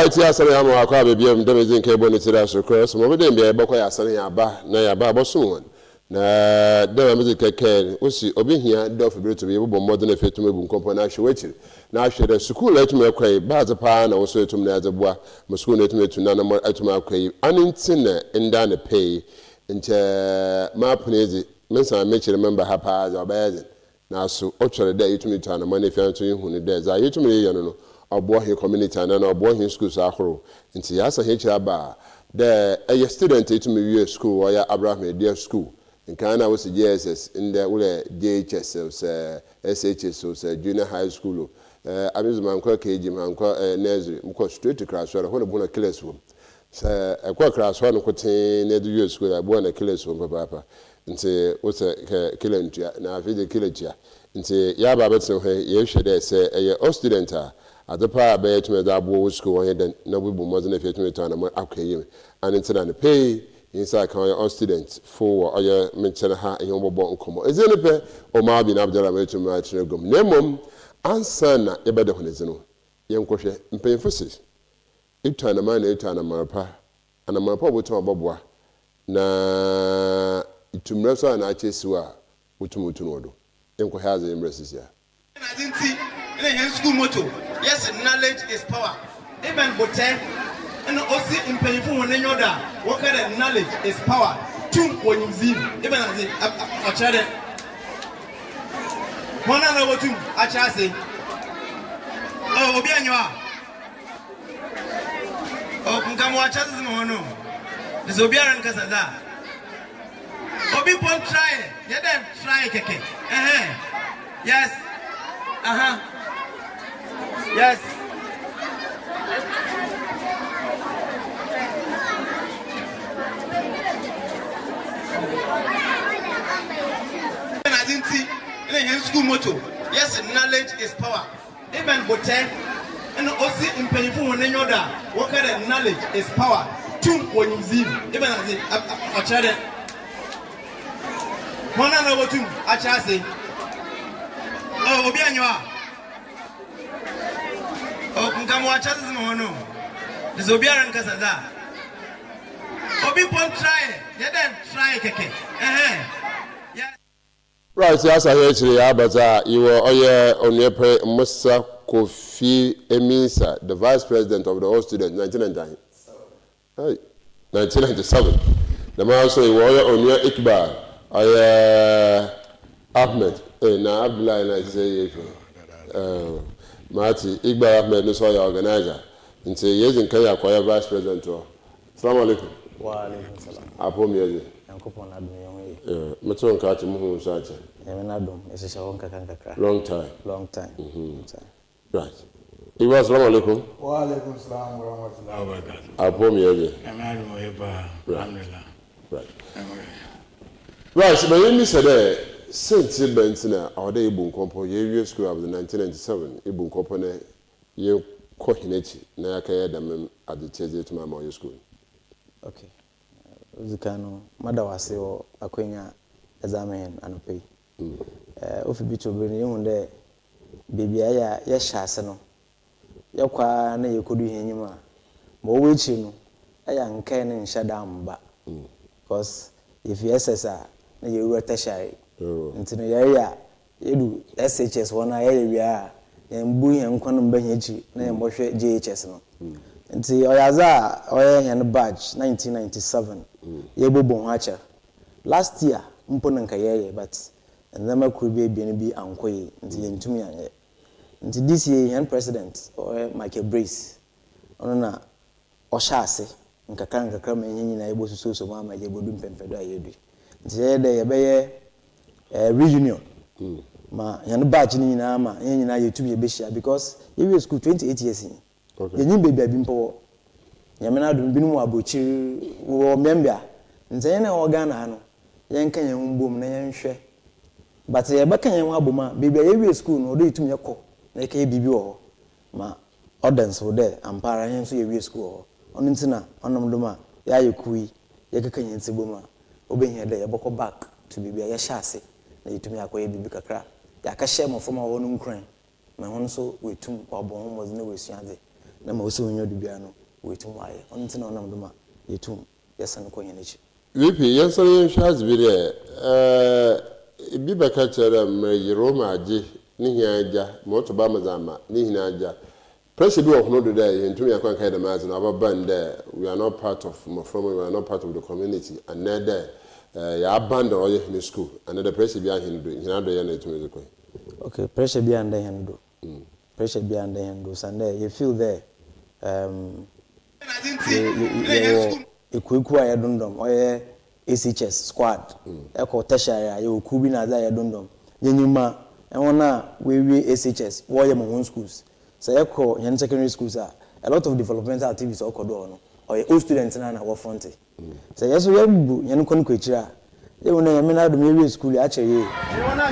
Right, yes, I am a crab, be damaging cable in the cross. Over there, be a boy, selling a bar, nay, a barber soon. Na there music care, we see, Obi here, Duff to be able more than a fit to move company, actually. Now, she had a school let me cray, Baza Pan, also to me as a boy, Moscow let me to none more at my cray, unintinner and down a pay, and my penny, Miss I make you remember her pass or bad. Now, so, actually, there you to me to the money found to you when it does. I you to me, you know. Or here community and then or boy school Sahoro. And see, as a HR bar, there a student to me school or Abraham dear school. In Canada was a JSS in the JHS, SHS, junior high school. I miss my uncle KG, my uncle nursery, straight to class where I want to go a killer's room. So a quite class one contain near the school, I born a killer's room, papa. And say, what's a killing now? I feel the killer chair. And say, Yabba, but so you should say, a student. At the power by to me that boy school and then no we more than if you to me to an okay and instead of pay inside can your students for or your mention ha in your born come is it pay Omar Bin Abdullah to my children name answer na e be de honezino yen kohwe mpemfosis itu ana man itu ana marapa ana marapa botu aboboa na itumre so ana achesiwa utumutu no do yen kohwe az embraces ya in school motto. Yes, knowledge is power. Even Boten and also in painful when you order. What kind of knowledge is power? Two when you see, even as a child. One another two, a chassis. Oh, Obianua. Oh, come watch us in Mono. This Obian Casada. Obi Pon try, let them try, Keke. Yes. Yes. I didn't see in school motto. Yes, knowledge is power. Even Boten and also in painful when you order. What kind of knowledge is power? Two when you see, even as a child. One another two, a chassis. Oh, Obianua. Oh, come watch us in Mono. This Obian Casada. Obi Pon try, let them try, Keke. Right, yes, I hear but you were on your MUSAH KOFI AMISSAH, the vice president of the all students, 1999. Hey, 1997. The man also you were on your IQBAL, AHMED. Now Abura, and I say, Marty, IQBAL AHMED is all your organizer. And say, yes, in Kenya, acquire vice president. Assalamu alaikum. Wa alaikum salam. Apo miezi. Yankopon adum Metron kati muhu sacha. Yemenadum, esesha wonka kankakra. Long time. Long time. Right. Iwa assalamu alaikum. Wa alaikum salam wa rahmatullahi wa barakatuh. Apo miezi. Yemenadum yeba. Alhamdulillah. Right. Right, so when you said that since Bentina or the Ibun Compo, you school of the 1997, Ibun Company, you coordinate Nayaka Dam at the Chase to my Moyo school. Okay. Zikano, Madawase or Aquina examen and pay. Ofi bicho bring you on there, baby, I yashasano. Yakwa na yokudu henyima. Mo wichino, I am kind and shadam ba. Because if you SSR, you were tertiary. Into the area, you do SHS one area, and Bui and Quantum Benyachi, name Moshe JHS. Into Oyaza, Oya and Badge, 1997. Yebo Bonhacha. Last year, Mponan Kaye, but and then could be BNB and Quay into me. Into this year, and President or Michael Brace. On Oshase, and Kakanga come in able to so Mama Yebodum Pempedo. Today, reunion. Ma yan badge ni na ma yan na YouTube be because you were school 28 years in. Okay. You baby been power. Yamena do binu abochi wo member. Nze na organa no. Yan kan yan mbom na yan hwe. But ye be kan yan aboma baby you were school no do itumi yakọ. Na ke bibi wo. Ma orders wo there ampara yan so ye were school. Ono ntina onom do ma ya yekui ye kan yan siboma. Obehia there ye boko back to bibi ya hyase. Na yitumi akoye bibi kakra ya ka share mo foma wonu nkran ma hon so wetum wabon mo zine wesuade na ma osi onyo dubia no wetum waye onte na onam doma yetum yesan ko nyenechi VP yesan yen shaz bi de bi baka chere me Roma age ni hiaja mo to ba mazama ni hinaja pressure bi ohno do there yentum yakwan kai da mazi na ababan there we are not part of we are not part of the community and there ya abandon all in school and the pressure bi hinado ya na etum ezekoi. Okay, pressure bi anda hendo. Pressure bi anda hendo. Sunday you feel there ekueku aye dondom oye ACHS squad eko tertiary aye oku bi na za aye dondom yenyuma enwona we ACHS wo ye mo schools say eko yen secondary schools a lot of developmental activities okodo no oye all students na wo front say yeso ye bu yen kon kwechira ye wona ye me na do me school a cheye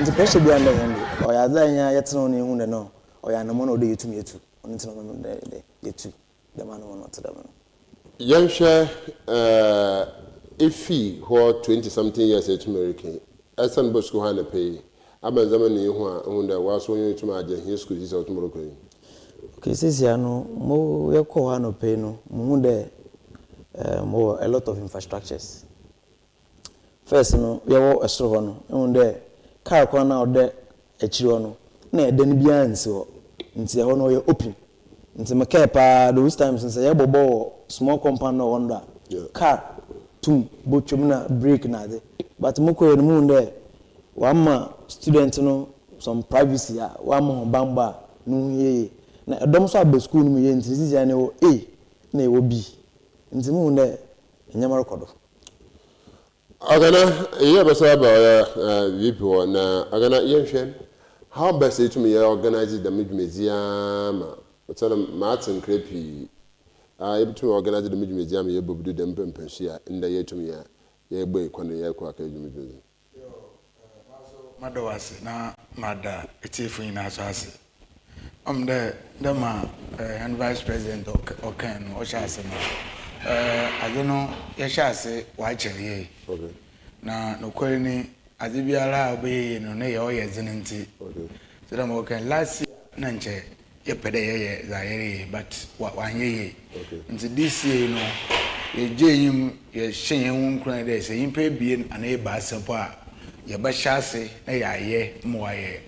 nti pressure bi anda hendo oye azanya yetno ne hu ne no oye anamo na ode yetum yetu onti no de yetu the man will not tell them. Young share if he who 20 something years at American, as some bus go hand pay. Aban Zamani who there was when to my his school is out tomorrow. Okay, says no more your call no pay no more more a lot of infrastructures. First, no, we are a strong one there. Car corner out there a chirono. Nay, then be answer. Until I know you're open. Nti makepa those times nse ye bobo small compound no wonder car tum botwom na break na de but moko enu mu nde wama student no some privacy a wama bamba no ye na edom so aba school no ye nti sisi ya ne wo A na e wo B nti mu nde nyama rekodo agana ye besa ba VP na agana ye hwen how best it to me organize the museum tell Martin Creepy able to organize the museum ye bobu dem pempensia in the year to me ye boy kwani ye kwa ka museum madawase na mada etifu ina asase the ma and vice president okan o shase ma adono ye shase wa chere okay na no kwere ni azibiara obe no ne ye o ye zinenti okay so that mo kan last na nche ye pede ye zaire but wanye nti this year no ye jeyim ye hyen hu nkran dey say impe bie ana e ba asepo a ye ba hyase na ya ye mo ye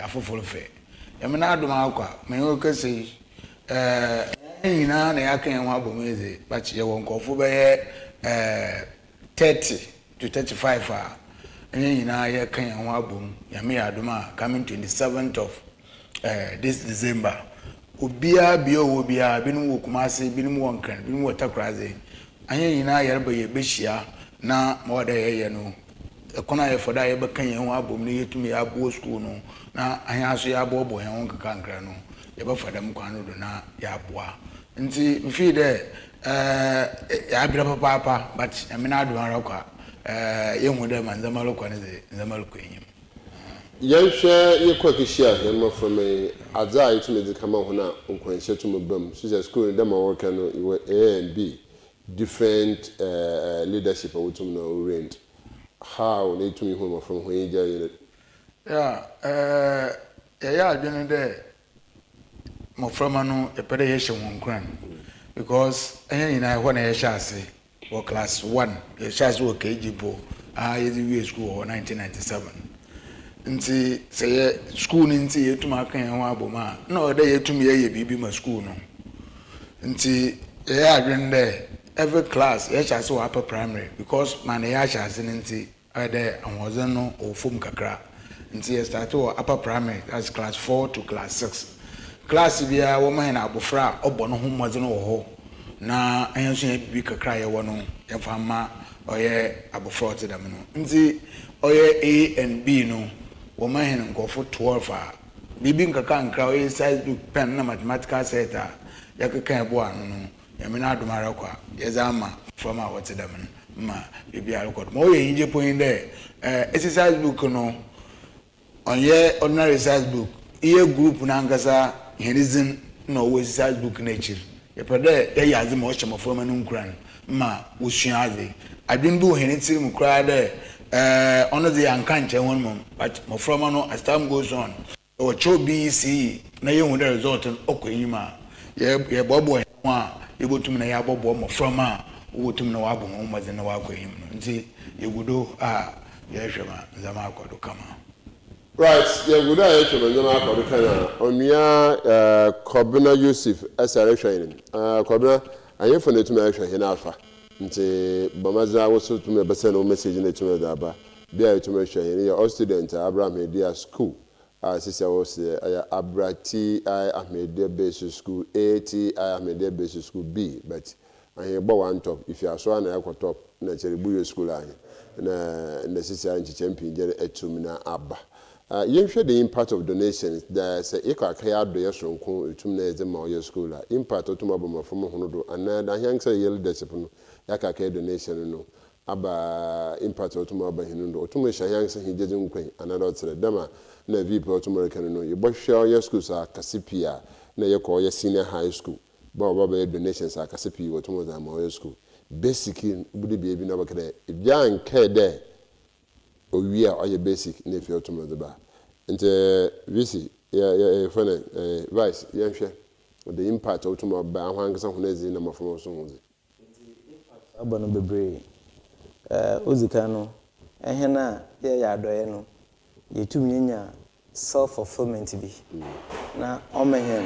afoforo fe ye me na adom akwa me ho kase nyina na ya kan ho abomeze but ye won kofo be ye 30 to 35 a nyina ye kan ho abom ya me adom a coming 27th of this December obia bio obia binu wokumase binu wonkan binu watakraze anya nyina yerba ye behia na moda ye no ekona ye foda ye bekan ye ho abom ne yetumi ya bo school no na anya aso ya bobo ye ho kankankra no ye ba fada mkwano do na ya boa nti mfi de ya bira papa but amina adu harakwa ye hu de manzama lokwa ne nzama lokwa enyim Yansha ye kwakishia hema from a azai to me come on na unkwanshe to mabam so school dem work no you A and B different leadership awutum no rent how need to me home from when you yeah adwene de mo from no e pede ye hye won kran because enya nyina ho na ye hye ase for class 1 ye hye ase wo KGBO ye the school 1997 nti say school nti yetum akan ho aboma na oda yetum ye bibi ma school no nti ye adwen there every class ye chase wa upper primary because man ye chase nti ade anwozen no ofum kakra nti ye start wa upper primary that's class 4 to class 6 class bia wo man na abofra obo no homozen wo ho na enso ye bibi kakra ye wo no ye fama oye abofra te dam no nti oye A and B no woman go for 12 bibi nkaka nkra o size book pen na mathematical set ya kaka ebo anu no ya me na adomara kwa ya zama from our what them ma bibi record mo ye nje point there exercise book no on ye ordinary size book iye group na ngasa herizin no we exercise book na chiri ya pede ya yazi mo chemo from anu nkran ma wo sua aze adwen bi wo henitiri mu kra there ono the ankanche one mom but mo from no as time goes on o cho BC na ye hu the result okonyima ye bobo a yebotum na ya bobo mo from a wotum na wabo mo maze na wako him no nti yegudo a ye hwema nzama akodo kama right yegudo a ye hwema nzama akodo kana onua Kobina Yusuf asare hwene Kobina ayefo na tuma hwehwe hina afa nti bamaza woso tuma bese na message na tuma da ba bia tuma hwehwe hina your student Abraham Media School sisi was Abura AHMED Basic School AHMED Basic School B, but I hear one top. If you are so an equal top, naturally Buyo School line, and the sister champion get a 2 minute abba. You share the impact of donations. There's a equal care do your son, 2 minutes the more school. Impact of tomorrow from Honodo, and I young say yellow discipline, Yaka care donation, no. Aba impact of tomorrow by Hinundo, to me, young say he didn't quay, another to the dama. Na vipo American no you both share your schools are Casipia na you call your senior high school but donations are Casipi or tomorrow more school basically would be able to get if young care there or we are your basic if you're tomorrow the bar and VC funny vice young share the impact of tomorrow by one person is in number from songs abano bebre ozikano ehena ya adoye no yetumi nya self fulfillment bi na omehen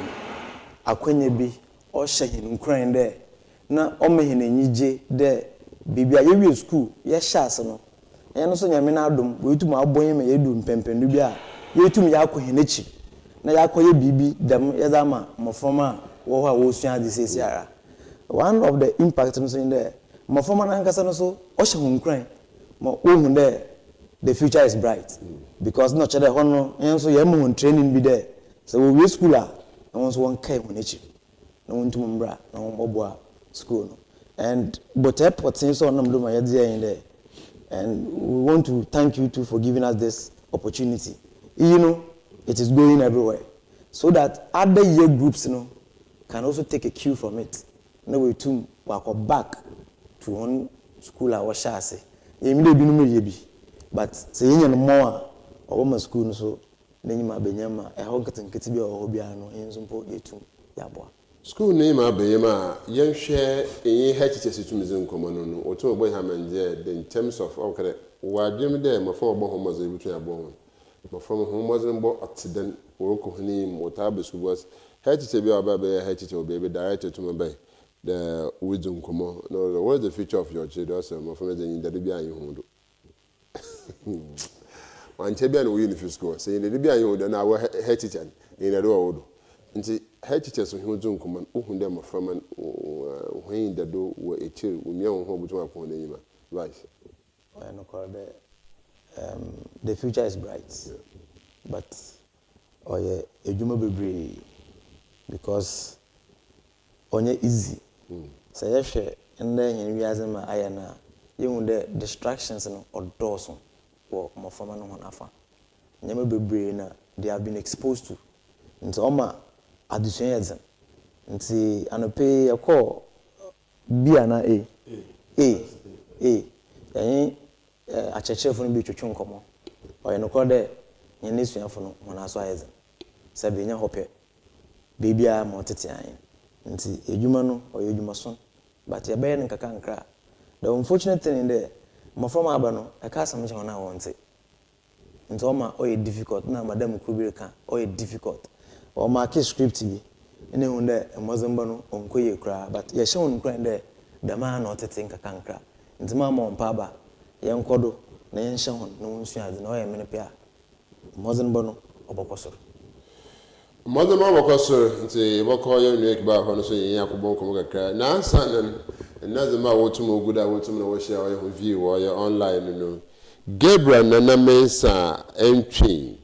akwenye bi o hyehin nkran de na omehen anyije de bibia yewie school ye hyase no ye no so nyame na adom wetum abonye me yedu mpempenu bi a yetum ya akwenye echi na ya akoye bibi dem ye zama mofoma wo ho a wo sua de sesi ara one of the impact no so in there mofoma na nkasa no so o hyehin nkran mo ohun de the future is bright because no chere hono enso ye mo training bi there so we school a won won kai mo nechi na won tum mbra na won boboa school no and but airport since on nam do ma ye there there and we want to thank you too for giving us this opportunity you know it is going everywhere so that other year groups can also take a cue from it na we tum wa go back to one school a wa shase ye mi de bi no mo ye bi but say yen more or my school so name abenyama e ho ketenkete bi o bia no enso mpo yetu yabo school name abeyema yen hwe eyin hechiche situmizin komono no oto ogbo ha manje in terms of okay wadwem de mo from ogbo homozo ebutu yabo mo from homozo mbo accident worko hini motabe school was hechiche bi aba be hechiche obi director to me the wisdom komo no what is the future of your children so mo from the ndade bi ayi hondo one champion we in the school say the be ayo na our head teacher in the road nti head teachers so hu zun kuma ohun dem from when the do we a chill we me ho butu akon anyima right no call the future is bright but oye ejuma bebre because onye easy say yehwe nda yen wiaze ma ayana you the distractions no odoso wo mofama no honafa nyame bebre na they have been exposed to nti oma addition yedzen nti anope yakọ bia na yani achechefo no bi twetwe nkomo oye no kode nyene suafo no honaso ayedzen sabe nya hope bibia mo tete an nti ejuma no oye ejuma so but yabe ne nkaka nkra the unfortunate thing in there mafama aba no e ka asam che na wonte nti o ma o ye difficult na madam kubire ka o ye difficult o ma ke script bi ene hu de mozemba no onkoye kra but ye hye won kra de the man no tete nkaka nkra nti ma ma ompa aba ye nkodo na ye hye hon na wonsu ade na o ye mene pe a mozemba no obokoso mozemba obokoso nti boko ye nu IQBAL ho no so ye yakobon komo kakra na ansan Nazima wotum oguda wotum na wo share your view or your online Gabriel Nana Mesa entry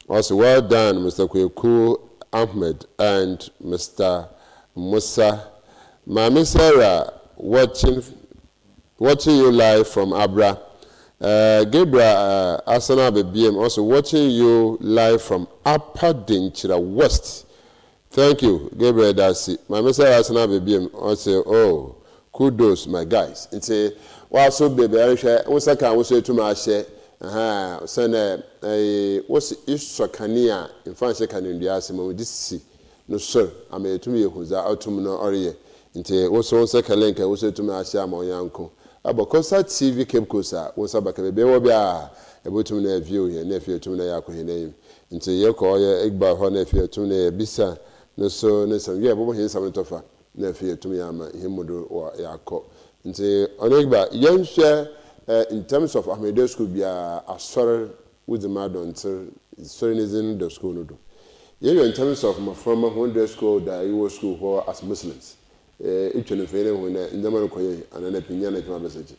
also well done Mr. Kweku Ahmed and Mr. MUSAH Mami Sarah watching you live from Abura Gabriel Asana BBM also watching you live from Upper Dinchira West. Thank you Gabriel Dasi Mami Sarah Asana BBM also kudos my guys nti wa so bebe ahwe wo saka wo so etuma ahye sene what's isokania in fancy can ndia asem wo disi no sir ama etumi yehuza atum no ɔreyɛ nti woso sekelenka woso etumi ahyɛ ama onyanko abokosa TV Cape Coast wosa baka bebe wo bia ebotum na view here na afie etum na yakɔ hene nti yekɔ ɔyɛ IQBAL hɔ na afie etum na bisa no so ne sam wie bobo hin sam tofa na afie etum ya ama himudo wa yakɔ nti ɔno IQBAL yɛnhwɛ in terms of AHMED school bia asɔre with the madonter sorenizin the school no do in terms of my former 100 school that you was school for as Muslims each and every when in the man and an opinion of my message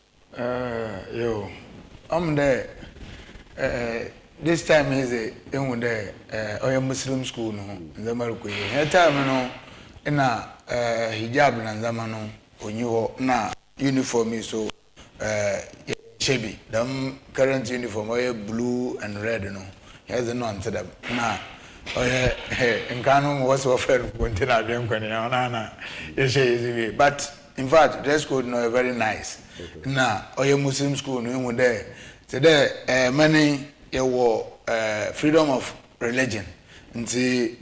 yo there this time is a young there or Muslim school no in the Maruko here time no in a hijab and zamano when you na uniform is so shabby them current uniform are blue and red no here's a non to them na oh yeah in Kano was offered when I didn't but in fact dress code no very nice na oh yeah Muslim school no there today many freedom of religion nti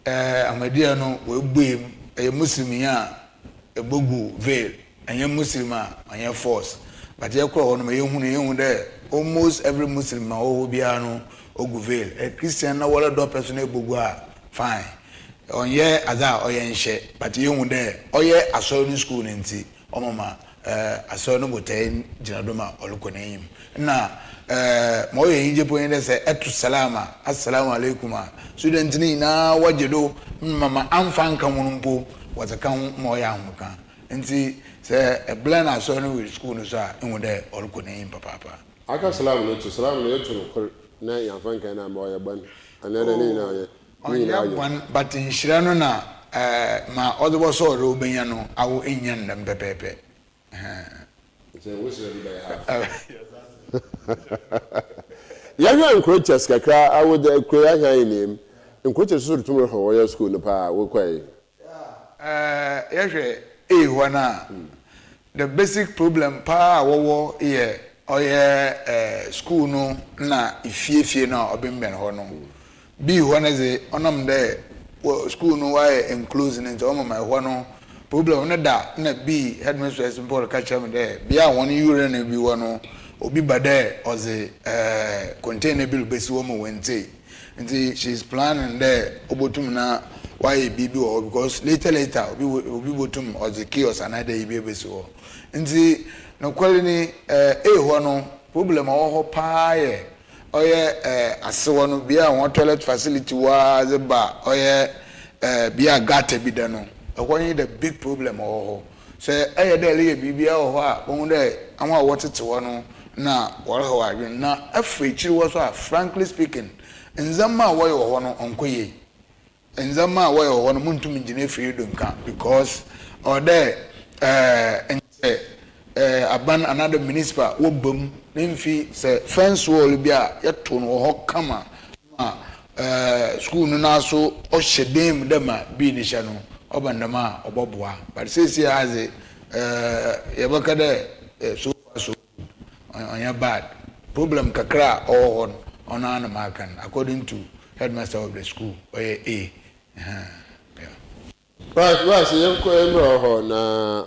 Ahmadiyya no we buim a Muslim ya a bogu veil and a Muslim and force but you call on me there almost every Muslim ma biano ogu veil a Christian na wala do person e bogua fine on ye aza oye nhye but you there oye asori school nti omama asori no boten jinadoma olukonem na mo ye hije po yin say etu salama assalamu alaikum student ni na wajedo mama amfa nka munumpo watakan mo ya amuka nti say a blend asori with school no so a hu there olukonem papa aka salamu no to salamu no to na yanfan kan na mo ya ban another ni na one but in shirano na ma odo so ro benya no awo enyan ndam pepepe say we should be have ya ya encourages kakra awo the ekura hia nim encourages so to ho ya school no pa wo kwai ya hwe wana the basic problem pa wo here oye school no na ifie na obemben ho no bi ho na ze onam de school no why inclusion into my ho no problem na da na bi headmistress Paul catch me there bia won yure na bi wo no obi bade oze container bill besi wo mo wente nti she's planning there obotum na why bibi o because later obi botum oze chaos another ibe besi wo nti no kwalini ho no problem ho paaye oye asewo no bia won toilet facility wa ze ba oye bia gata bi da no ekwanyi the big problem ho say de le bibia ho a won de anwa wotete wo no na wore ho adwen na afrechi wo so a frankly speaking nzama wo ye ho no onkoye nzama wo ye ho no muntum ngine free do nka because ode aban another municipal wo bam nemfi say fence wall bia yeto no ho kama school no na so o hyedem dema bi ni hye no obandama oboboa but say as yebaka de so on bad problem kakra on makan according to headmaster of the school A right so ko emro ho na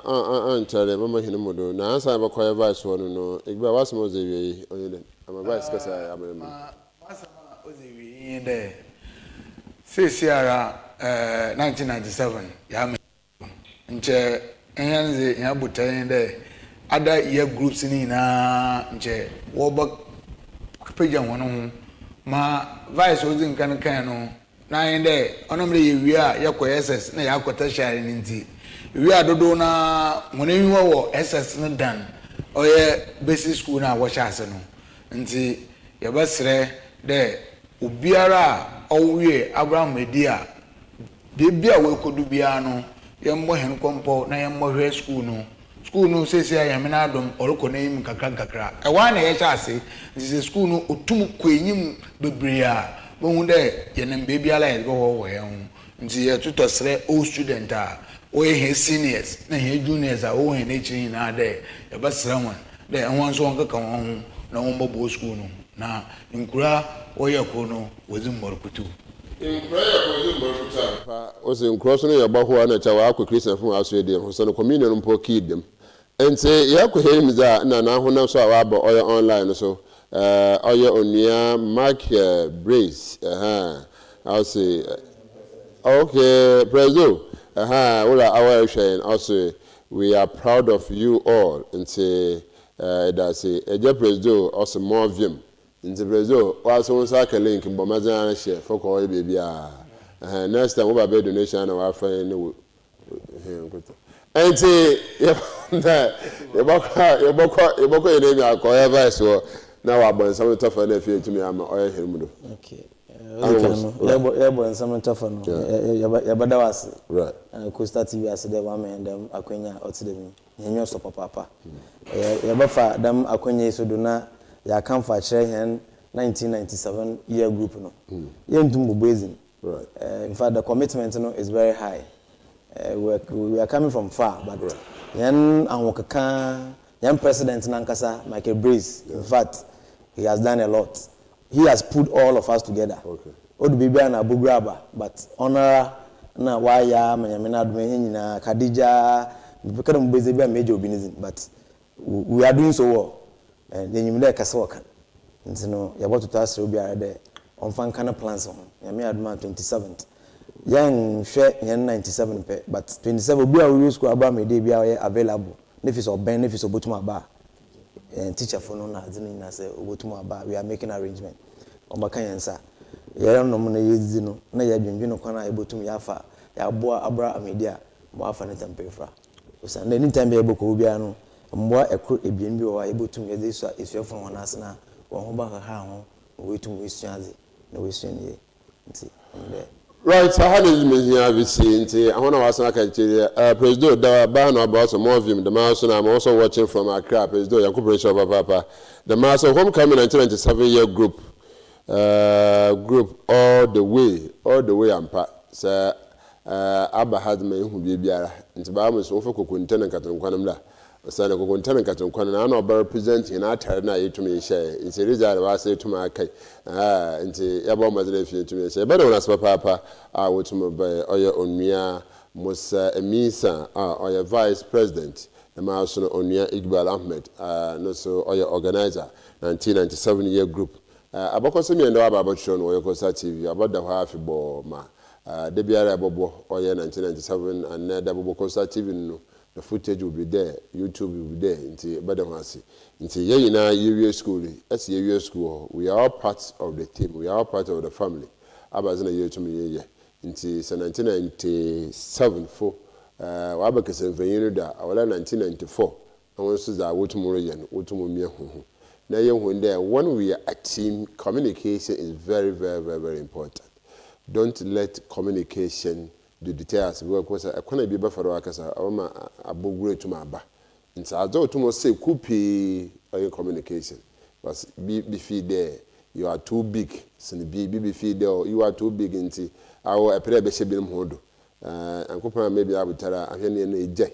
antare mama hinumodo na ansa ba ko vice wono no igba wasmo zewi onye ama vice kasa amema wasama ozewi inde CCR 1997 ya me nche enyanze ya butan de other year groups ni na nche wo ba peja wono ma vice ozin kan no na inde onomre ye wi a yakọ SS na yakọta share ni nti wi adodo na monenwa wo SS no dan oye basic school na wo chase no nti ye basre de obiara owie Abraham Edia bibia we kodu bia no ye mbo hen kompo na ye mbo hwe school no sesi ya me na adom oroko na yim kakra e wa na ye chase nti school no otum kwenyim bebre a bon de ye nem bibia la ye bo wo ye hu nti ye tutosre all student a o ye seniors na ye juniors a o he na chirin na de ye basra won de won so won kaka won na won bo school no na nkura o ye ko no wozim morkutu in prayer for the was in crossing your bahu and a chawa Christian from Australia who sent a communion for kid them. And say, you have to hear me that now who knows about oil online so oil on your mark brace. I'll say, okay, Prezo. All our sharing also, we are proud of you all and say, that's a Prezo also more of him. In the Brazil, also on a link in Bomazan share for call baby. Next time, we'll be donation of our friend. And say, your name, I'll call advice or now I'm born some tough and if you to me, I'm oil him. Okay. You're some tough on Yabadawas. Right. And Costa TV as the woman and them Aquina or to them. You know, so papa. Yabafa, them Aquina so do not. Ya come for Chechen 1997 year group no. Yentum Basin. Right. In fact, the commitment is very high. We are coming from far, but yan Anwokaka, yan President Nankasa, Michael Breeze. In fact, he has done a lot. He has put all of us together. Okay. Odu Bibi na Abura, but honor na waya Manyamina Admehin na Khadija, because of Basin major organism, but we are doing so well. Then you may like a sock. And so you're about to tell us to be there on fan kind of plans on. You may admire 27th. Young share 97, but 27 be our school about me, they be available. Nefis or benefits of Botuma Bar. And teacher for no Nazin as a Botuma Bar. We are making arrangement. On Bacayansa. You don't know money, you know, no, you have been able to me. Yafa, Abura, Media, Wafanet and Pefra. So, anytime be able to be able more a crew able to get this if you're from one as now, one back a hound, wait to waste chancy, no wasting ye. Right, so how did you have seen? I want to ask President, the ban about some more of him, the mouse, and I'm also watching from Accra, President, your corporation of Papa. The mass of homecoming 1997-year group, all the way, and part, sir. Abba had me who be biara, and Bahamas over Coquinton and Catanquanamla. Sana kukuntana katunkwana ana oba represent in atare na yetumi share nti result wa say to my kai nti yaba mazele fi yetumi share bada wona spa papa wotumo ba oya onua MUSAH AMISSAH oya vice president na ma so onua IQBAL AHMED no so oya organizer 1997-year group abakoso mi ndo aba abotro no oya Kosa TV abada ho afibọ ma de biara abobo oya 1997 and na da bobo Kosa TV no. The footage will be there, YouTube will be there. Into Badamasi, into Yena area school. That's area school. We are all part of the team. We are all part of the family. Abazina year to me into 1997 for Wabakas and Venuda. Our 1994. I want to say that Wotumurian, now when there when we are a team, communication is very, very, very, very important. Don't let communication the details because I can't be buffer workers. I'm a book to my bar. And so I don't want to say copy communication. But be feed there. You are too big. So be feed there. You are too big into our appear ship in Hodo. And Cooper maybe I would tell her I'm a J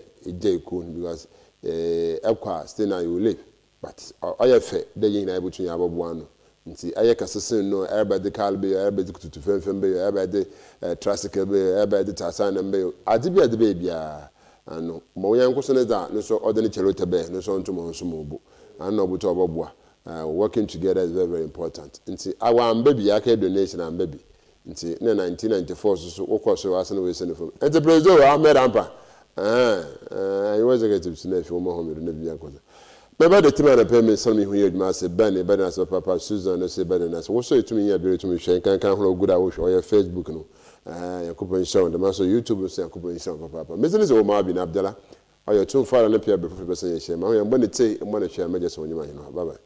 coon because Elqua still now you live. But I have faith they ain't able to have one. Nti ayeka sese no everybody calbe everybody to fembe everybody tricycle be everybody tasan mbe adibi adibe bia ano mo yan ko so ne da no so odene cherote be no so ntomo nso mo bu ano obuto oboboa working together is very, very important. Nti our baby aka donation and baby nti na 1994 so wo so asan we send from ente president Ahmed Ampa he was executive senior for Mohammed na bia ko. But the team at the payment, some who heard Master Benny, Benny as Papa Susan, no say better than us. What's it to me? Ability to me, Shank, can't hold good hours or your Facebook, no. Your coupon show, the master YouTube will say a coupon show for Papa. Mrs. Omar Bin Abdullah, or your too far and appear before the person. I'm going to say, I'm going to share measures on you, bye bye.